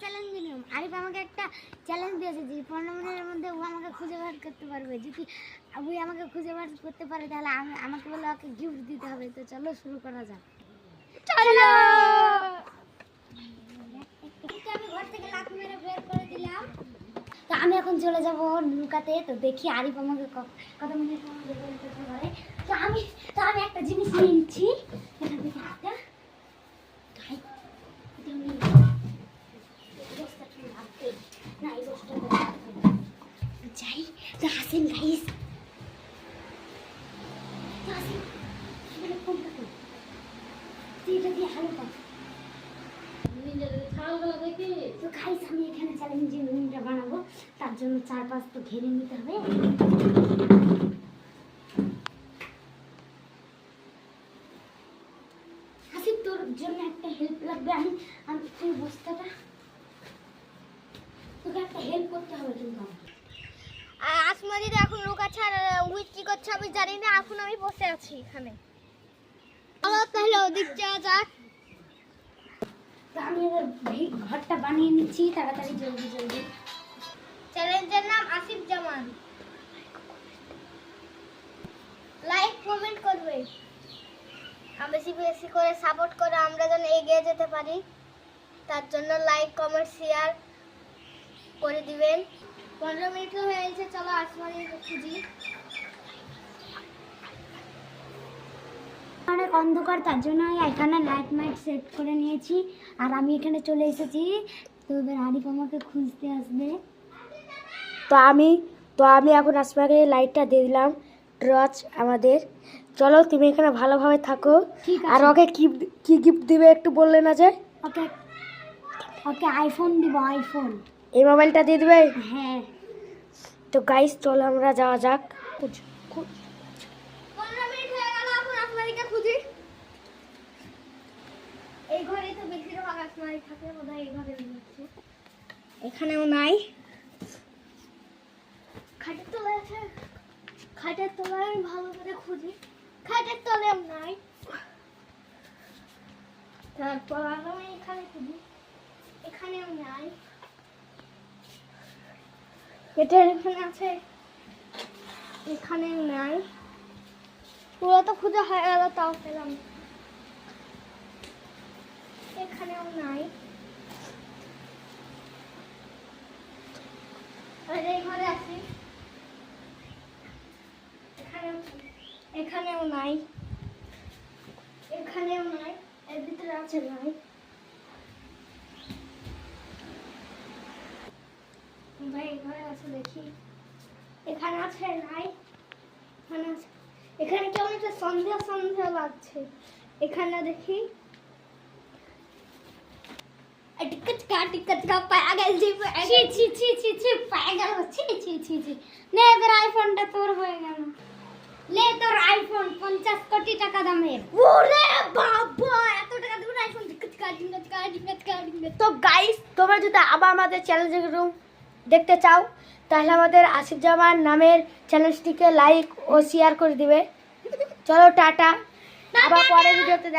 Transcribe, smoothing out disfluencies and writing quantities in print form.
Challenge নিলাম। আরিফ আমাকে একটা চ্যালেঞ্জ দিয়েছে যে 15 মিনিটের মধ্যে ও আমাকে খুঁজে বার করতে পারবে। যদি ওই আমাকে খুঁজে বার করতে পারে তাহলে আমাকে বলে ওকে গিফট দিতে হবে। তো চলো শুরু করা যাক। চলো। আমি ঘর থেকে লাফ মেরে বের করে দিলাম। তো আমি এখন চলে যাব লুকাতে। তো দেখি আরিফ আমাকে কত মিনিটের মধ্যে বের করতে পারে। তো আমি একটা জিনিস নিয়ে নিচ্ছি। এখান থেকে হাতটা যাই। তো হাসেন গাইস, তো গাইস আমি এখানে চ্যালেঞ্জিং রুমটা বানাবো। তার জন্য চারপাশ তো ঘিরে নিতে হবে। হাসিব তোর জন্য একটা হেল্প লাগবে। আমি তুই বস্তাটা তোকে একটা হেল্প করতে হবে কিন্তু। আসমা দিদি এখন লোক আছে আর উই কি করছে আমি জানি না। এখন আমি বসে আছি এখানে। চলো তাহলে ওদিক যাওয়া যাক। তো আমি এবার ঘরটা বানিয়ে নিচ্ছি তাড়াতাড়ি, জলদি জলদি। চ্যালেঞ্জের নাম আসিফ জামান। লাইক কমেন্ট করবে, বেশি বেশি করে সাপোর্ট করে আমরা যেন এগিয়ে যেতে পারি। তার জন্য লাইক কমেন্ট শেয়ার করে দিবেন। 15 মিনিট হয়ে গেছে, চলো আসমানি খুঁজি। অনেক অন্ধকার, তার জন্য এখানে লাইট মাইট সেট করে নিয়েছি। আর আমি এখানে চলে এসেছি। তো এবার আরিফ আমাকে খুঁজতে আসবে। তো আমি এখন আসমাকে লাইটটা দিয়ে দিলাম, টর্চ আমাদের। চলো তুমি এখানে ভালোভাবে থাকো। ঠিক আছে। আর ওকে কি গিফট দিবে একটু বললে না যে? ওকে ওকে আইফোন দিব, আইফোন। এই মোবাইলটা দিয়ে দিবে? হ্যাঁ। তো গাইস চলো আমরা যাওয়া যাক। 15 মিনিট হয়ে গেল, এখন আসমানিকে খুঁজি। এই ঘরে তো বেশিরভাগ আসমানি থাকে, বোধহয় এই ঘরে হচ্ছে। এখানেও নাই। খাটের তলায় আছে। খাটের তলায় আমি ভালো করে খুঁজি। খাটের তলায় নাই। তারপর আমি এখানে খুঁজি। এখানেও নাই। এটা এখানে আছে। এখানেও নাই। পুরো তো খুঁজে হয়ে গেল, তাও পেলাম না। এখানেও নাই। আর এই ঘরে আছি। এখানেও নাই। এখানেও নাই। এর ভিতরে আছে নাই। ভাই এই ঘরে আছে, দেখি। এখানে আছে নাই। এখানে আছে। এখানে কেমন একটা সন্ধ্যা সন্ধ্যা লাগছে। এখানে দেখি। নে এবার আইফোনটা তোর হয়ে গেল। লে তোর আইফোন 50 কোটি টাকা দামের। ওরে বাবা, এত টাকা দেবেন আইফোন? তো গাইস তোমরা যদি আবার আমাদের চ্যালেঞ্জিং রুম দেখতে চাও তাহলে আমাদের আসিফ জামান নামের চ্যানেলটিকে লাইক ও শেয়ার করে দিবে। চলো টাটা, আবার পরের ভিডিওতে দেখা।